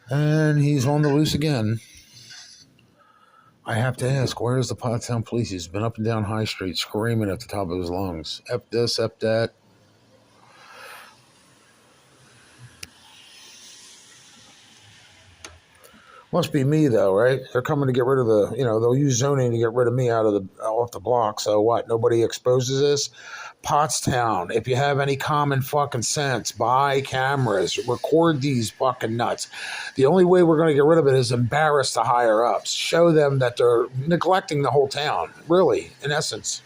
And he's on the loose again. I have to ask, where's the Pottstown police? He's been up and down High Street screaming at the top of his lungs. F this, F that. Must be me though, right? They're coming to get rid of they'll use zoning to get rid of me off the block. So what? Nobody exposes this. Pottstown, if you have any common fucking sense, buy cameras, record these fucking nuts. The only way we're going to get rid of it is embarrass the higher ups, show them that they're neglecting the whole town. Really, in essence.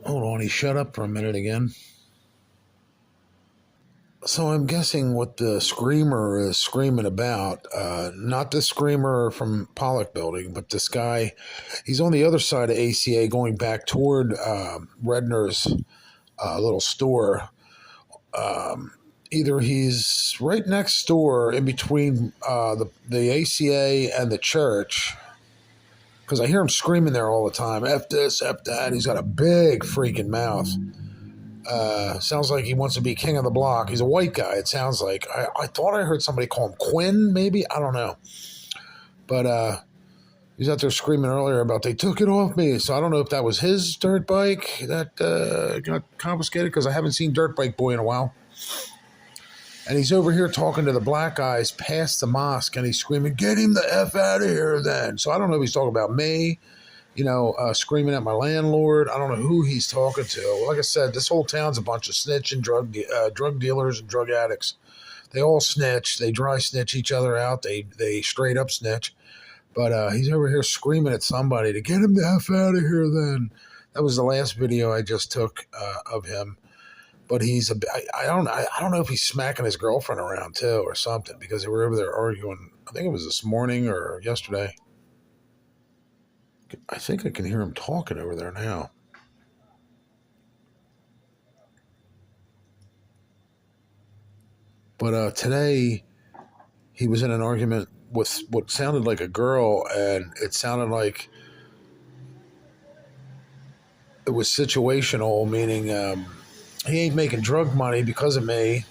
Hold on, he shut up for a minute again. So I'm guessing what the screamer is screaming about, not the screamer from Pollock Building, but this guy, he's on the other side of ACA going back toward Redner's little store. Either he's right next door in between the ACA and the church, because I hear him screaming there all the time, F this, F that. He's got a big freaking mouth. Sounds like he wants to be king of the block. He's a white guy, it sounds like. I thought I heard somebody call him Quinn, maybe? I don't know. But he was out there screaming earlier about they took it off me. So I don't know if that was his dirt bike that got confiscated, because I haven't seen Dirt Bike Boy in a while. And he's over here talking to the black guys past the mosque, and he's screaming, get him the F out of here then. So I don't know if he's talking about me, screaming at my landlord. I don't know who he's talking to. Like I said, this whole town's a bunch of snitching drug dealers and drug addicts. They all snitch. They dry snitch each other out. They straight up snitch. But he's over here screaming at somebody to get him the F out of here then. That was the last video I just took of him. But I don't know if he's smacking his girlfriend around too or something, because they were over there arguing. I think it was this morning or yesterday. I think I can hear him talking over there now. But today, he was in an argument with what sounded like a girl, and it sounded like it was situational, meaning he ain't making drug money because of me.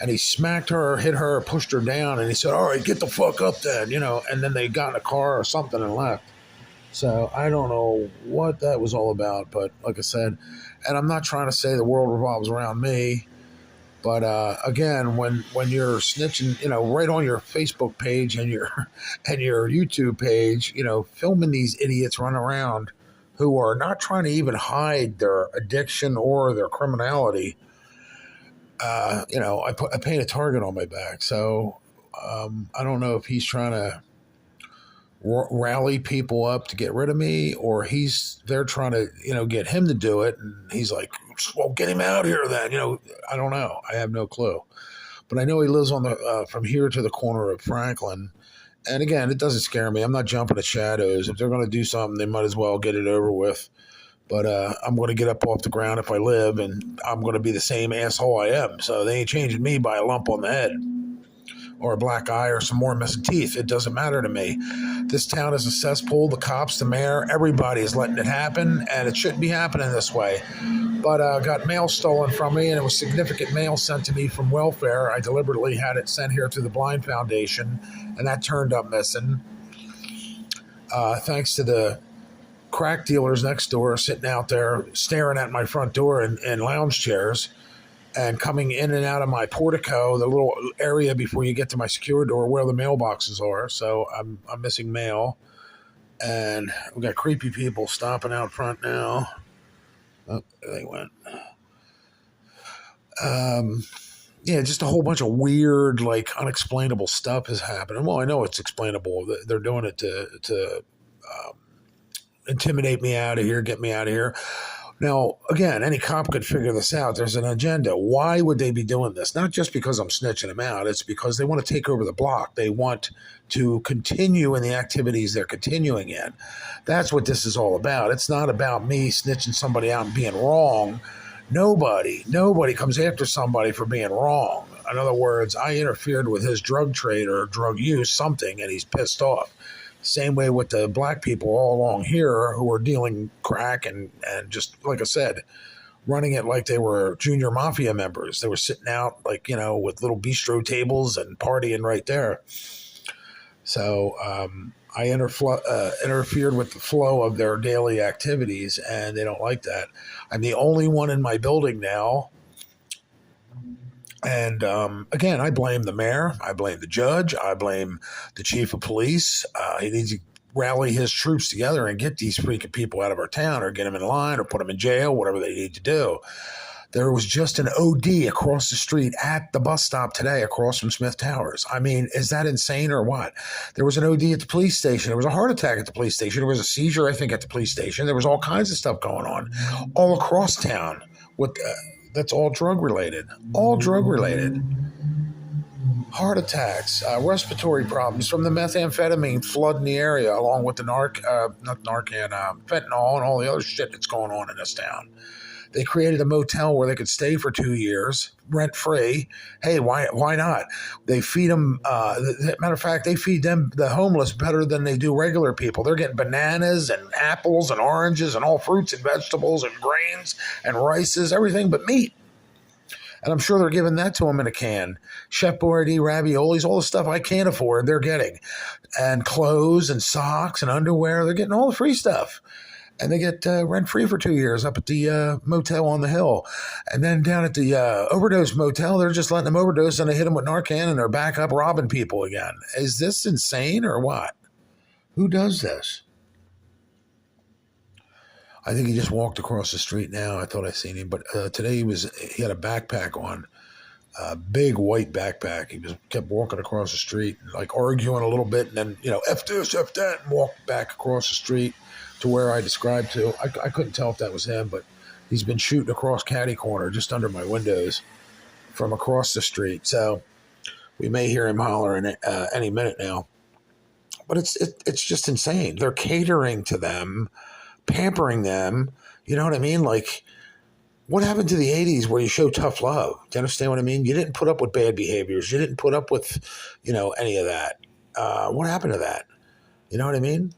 And he smacked her, hit her, pushed her down, and he said, all right, get the fuck up then, and then they got in a car or something and left. So I don't know what that was all about, but like I said, and I'm not trying to say the world revolves around me, but again, when you're snitching, right on your Facebook page and your YouTube page, filming these idiots run around who are not trying to even hide their addiction or their criminality, I paint a target on my back. So I don't know if he's trying to rally people up to get rid of me, or they're trying to get him to do it, and he's like, well, get him out here then. I don't know. I have no clue, but I know he lives on the from here to the corner of Franklin. And again, it doesn't scare me. I'm not jumping at shadows. If they're going to do something, they might as well get it over with. But I'm going to get up off the ground if I live, and I'm going to be the same asshole I am. So they ain't changing me by a lump on the head or a black eye or some more missing teeth. It doesn't matter to me. This town is a cesspool. The cops, the mayor, everybody is letting it happen, and it shouldn't be happening this way. But got mail stolen from me, and it was significant mail sent to me from welfare. I deliberately had it sent here to the Blind Foundation, and that turned up missing. Thanks to the crack dealers next door sitting out there staring at my front door in lounge chairs and coming in and out of my portico, the little area before you get to my secure door where the mailboxes are. So I'm missing mail. And we got creepy people stopping out front now. Oh, there they went. Yeah, just a whole bunch of weird, unexplainable stuff is happening. Well, I know it's explainable. They're doing it to intimidate me out of here, get me out of here. Now, again, any cop could figure this out. There's an agenda. Why would they be doing this? Not just because I'm snitching them out. It's because they want to take over the block. They want to continue in the activities they're continuing in. That's what this is all about. It's not about me snitching somebody out and being wrong. Nobody comes after somebody for being wrong. In other words, I interfered with his drug trade or drug use, something, and he's pissed off. Same way with the black people all along here who are dealing crack and just, like I said, running it like they were junior mafia members. They were sitting out like, with little bistro tables and partying right there. So I interfered with the flow of their daily activities, and they don't like that. I'm the only one in my building now. And again, I blame the mayor. I blame the judge. I blame the chief of police. He needs to rally his troops together and get these freaking people out of our town, or get them in line, or put them in jail, whatever they need to do. There was just an OD across the street at the bus stop today, across from Smith Towers. I mean, is that insane or what? There was an OD at the police station. There was a heart attack at the police station. There was a seizure, I think, at the police station. There was all kinds of stuff going on all across town. That's all drug related. All drug related. Heart attacks, respiratory problems from the methamphetamine flooding the area, along with the fentanyl and all the other shit that's going on in this town. They created a motel where they could stay for 2 years, rent free. Hey, why not? They feed them. Matter of fact, they feed them, the homeless, better than they do regular people. They're getting bananas and apples and oranges and all fruits and vegetables and grains and rices, everything but meat. And I'm sure they're giving that to them in a can. Chef Boyardee, raviolis, all the stuff I can't afford, they're getting. And clothes and socks and underwear, they're getting all the free stuff. And they get rent-free for 2 years up at the motel on the hill. And then down at the overdose motel, they're just letting them overdose, and they hit them with Narcan, and they're back up robbing people again. Is this insane or what? Who does this? I think he just walked across the street now. I thought I seen him. But today he had a backpack on, a big white backpack. He kept walking across the street, like arguing a little bit, and then, F this, F that, and walked back across the street to where I described to. I couldn't tell if that was him, but he's been shooting across Caddy Corner just under my windows from across the street. So we may hear him hollering any minute now. But it's just insane. They're catering to them, pampering them. You know what I mean? Like, what happened to the 80s where you show tough love? Do you understand what I mean? You didn't put up with bad behaviors. You didn't put up with, any of that. What happened to that? You know what I mean?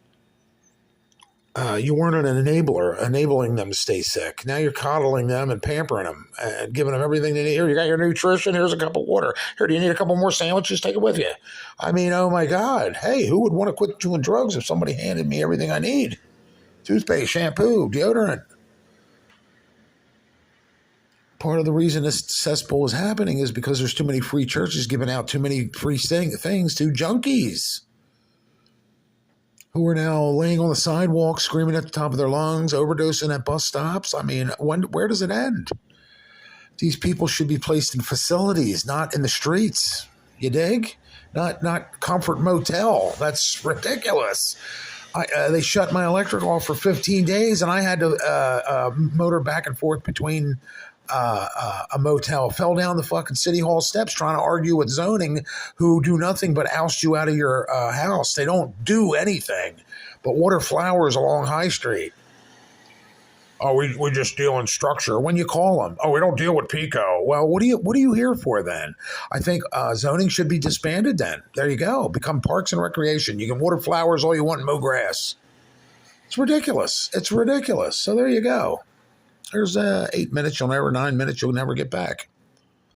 You weren't an enabler, enabling them to stay sick. Now you're coddling them and pampering them and giving them everything they need. Here, you got your nutrition. Here's a cup of water. Here, do you need a couple more sandwiches? Take it with you. I mean, oh my God. Hey, who would want to quit doing drugs if somebody handed me everything I need? Toothpaste, shampoo, deodorant. Part of the reason this cesspool is happening is because there's too many free churches giving out too many free things to junkies, who are now laying on the sidewalk, screaming at the top of their lungs, overdosing at bus stops. I mean, where does it end? These people should be placed in facilities, not in the streets. You dig? Not comfort motel. That's ridiculous. They shut my electric off for 15 days, and I had to motor back and forth between a motel. Fell down the fucking city hall steps trying to argue with zoning, who do nothing but oust you out of your house. They don't do anything but water flowers along High Street. Oh, we just deal in structure. When you call them, oh, we don't deal with Pico. Well, what are you here for then? I think zoning should be disbanded then. There you go. Become parks and recreation. You can water flowers all you want and mow grass. It's ridiculous. It's ridiculous. So there you go. There's 8 minutes. 9 minutes you'll never get back.